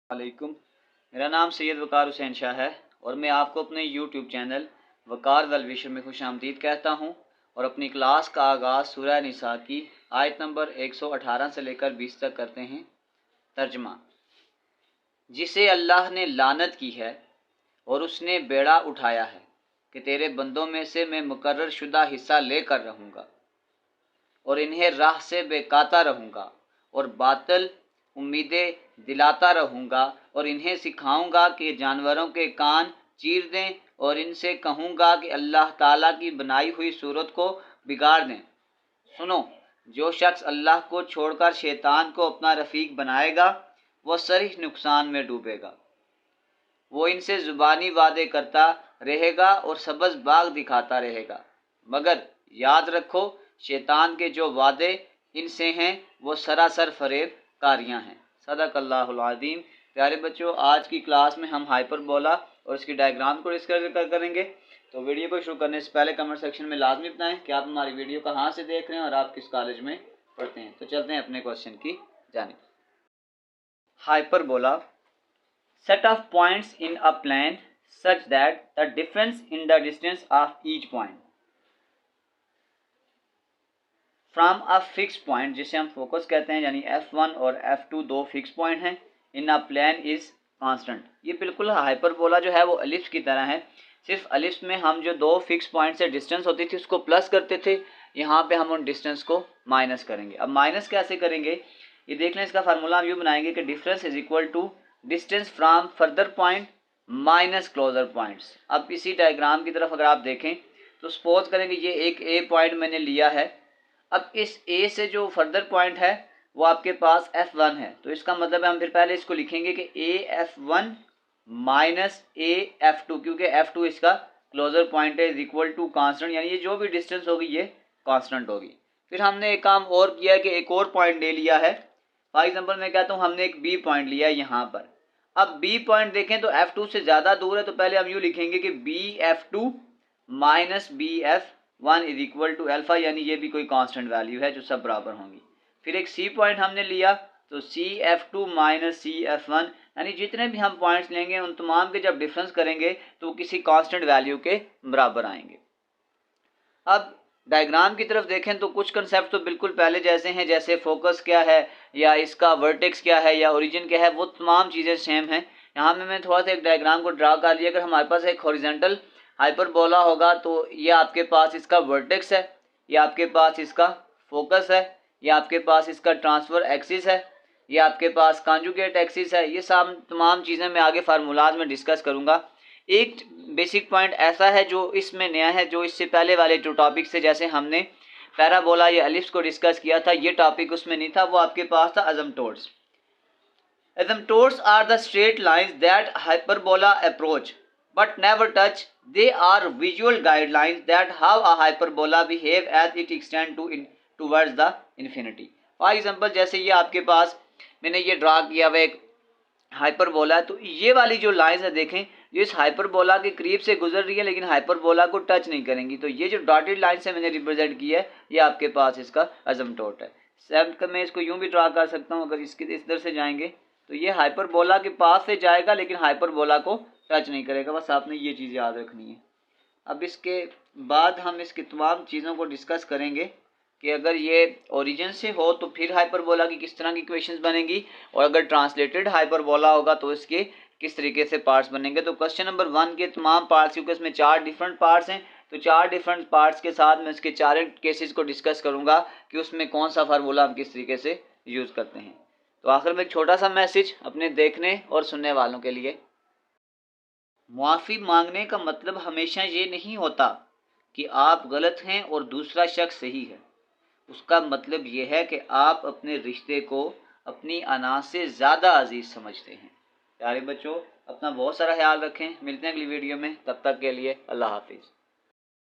वालेकुम। मेरा नाम सैयद वकार हुसैन शाह है और मैं आपको अपने यूट्यूब चैनल वकार वेल विशर में खुशामदीद कहता हूँ और अपनी क्लास का आगाज़ सूरह निसा की आयत नंबर 118 से लेकर 20 तक करते हैं। तर्जमा। जिसे अल्लाह ने लानत की है और उसने बेड़ा उठाया है कि तेरे बंदों में से मैं मुकर्रर शुदा हिस्सा लेकर रहूँगा और इन्हें राह से बेकाता रहूँगा और बातिल उम्मीदें दिलाता रहूँगा और इन्हें सिखाऊँगा कि जानवरों के कान चीर दें और इनसे कहूँगा कि अल्लाह ताला की बनाई हुई सूरत को बिगाड़ दें। सुनो, जो शख्स अल्लाह को छोड़कर शैतान को अपना रफ़ीक बनाएगा वह सरीह नुकसान में डूबेगा। वो इनसे ज़ुबानी वादे करता रहेगा और सब्ज़ बाग दिखाता रहेगा, मगर याद रखो शैतान के जो वादे इनसे हैं वो सरासर फरेब कारियाँ हैं। सदक़ल्लाहुल अज़ीम। प्यारे बच्चों, आज की क्लास में हम हाइपरबोला और इसकी डायग्राम को डिस्कस करेंगे। तो वीडियो को शुरू करने से पहले कमेंट सेक्शन में लाजमी बताएं कि आप हमारी वीडियो कहाँ से देख रहे हैं और आप किस कॉलेज में पढ़ते हैं। तो चलते हैं अपने क्वेश्चन की जानिब। Hyperbola, set of points in a plane such that the difference in the distance of each point from a fixed point, जिसे हम फोकस कहते हैं, यानी f1 और f2 दो फिक्स पॉइंट हैं, इन अ प्लेन इज कांस्टेंट। ये बिल्कुल हाइपरबोला जो है वो एलिप्स की तरह है, सिर्फ एलिप्स में हम जो दो फिक्स पॉइंट से डिस्टेंस होती थी उसको प्लस करते थे, यहाँ पे हम उन डिस्टेंस को माइनस करेंगे। अब माइनस कैसे करेंगे ये देख लें। इसका फार्मूला हम यूँ बनाएंगे कि difference is equal to distance from further point minus closer points. अब इसी डायग्राम की तरफ अगर आप देखें तो सपोज करेंगे ये एक ए पॉइंट मैंने लिया है। अब इस ए से जो फर्दर पॉइंट है वो आपके पास f1 है, तो इसका मतलब है हम फिर पहले इसको लिखेंगे कि af1 माइनस af2, क्योंकि f2 इसका क्लोजर पॉइंट है, इज इक्वल टू कांस्टेंट, यानी ये जो भी डिस्टेंस होगी ये कांस्टेंट होगी। फिर हमने एक काम और किया है कि एक और पॉइंट ले लिया है। फॉर एग्जांपल मैं कहता हूँ हमने एक बी पॉइंट लिया है यहाँ पर। अब बी पॉइंट देखें तो f2 से ज़्यादा दूर है, तो पहले हम यूँ लिखेंगे कि bf2 minus bf1 is equal to alpha, यानी ये भी कोई कांस्टेंट वैल्यू है जो सब बराबर होंगी। फिर एक सी पॉइंट हमने लिया तो cf2 माइनस cf1, यानी जितने भी हम पॉइंट्स लेंगे उन तमाम के जब डिफरेंस करेंगे तो किसी कांस्टेंट वैल्यू के बराबर आएंगे। अब डायग्राम की तरफ देखें तो कुछ कंसेप्ट तो बिल्कुल पहले जैसे हैं, जैसे फोकस क्या है या इसका वर्टेक्स क्या है या ओरिजिन क्या है, वो तमाम चीज़ें सेम हैं। यहाँ में मैं थोड़ा सा एक डायग्राम को ड्रा कर लिया। अगर हमारे पास एक हॉरिजॉन्टल हाइपरबोला होगा तो ये आपके पास इसका वर्टेक्स है, ये आपके पास इसका फोकस है, ये आपके पास इसका ट्रांसफर एक्सिस है, ये आपके पास कॉन्जुगेट एक्सिस है। ये सब तमाम चीज़ें मैं आगे फार्मूलाज में डिस्कस करूँगा। एक बेसिक पॉइंट ऐसा है जो इसमें नया है, जो इससे पहले वाले जो टॉपिक से, जैसे हमने पैराबोला या एलिप्स को डिस्कस किया था, ये टॉपिक उसमें नहीं था, वो आपके पास था asymptotes. Asymptotes are the straight lines that hyperbola approach but never touch. They are visual guidelines that how a hyperbola behave as it extend towards the infinity. For example जैसे ये आपके पास मैंने ये ड्रा किया हुआ एक हाइपरबोला है, तो ये वाली जो लाइंस है देखें, ये इस हाइपरबोला के करीब से गुजर रही है लेकिन हाइपरबोला को टच नहीं करेंगी। तो ये जो डॉटेड लाइन से मैंने रिप्रेजेंट किया है ये आपके पास इसका अजमटोट है। सेवंथ का मैं इसको यूं भी ड्रा कर सकता हूँ, अगर इसके इधर से जाएंगे तो ये हाइपरबोला के पास से जाएगा लेकिन हाइपरबोला को टच नहीं करेगा। बस आपने ये चीज़ याद रखनी है। अब इसके बाद हम इसकी तमाम चीज़ों को डिस्कस करेंगे कि अगर ये ओरिजिन से हो तो फिर हाइपरबोला की किस तरह की इक्वेशंस बनेगी, और अगर ट्रांसलेटेड हाइपरबोला होगा तो इसके किस तरीके से पार्ट्स बनेंगे। तो क्वेश्चन नंबर 1 के तमाम पार्ट्स, क्योंकि इसमें 4 डिफरेंट पार्ट्स हैं, तो 4 डिफरेंट पार्ट्स के साथ मैं इसके 4 केसेस को डिस्कस करूंगा कि उसमें कौन सा फार्मूला हम किस तरीके से यूज़ करते हैं। तो आखिर में एक छोटा सा मैसेज अपने देखने और सुनने वालों के लिए। मुआफ़ी मांगने का मतलब हमेशा ये नहीं होता कि आप गलत हैं और दूसरा शख्स सही है। उसका मतलब ये है कि आप अपने रिश्ते को अपनी अना से ज़्यादा अजीज़ समझते हैं। प्यारे बच्चों, अपना बहुत सारा ख्याल रखें। मिलते हैं अगली वीडियो में, तब तक के लिए अल्लाह हाफिज़।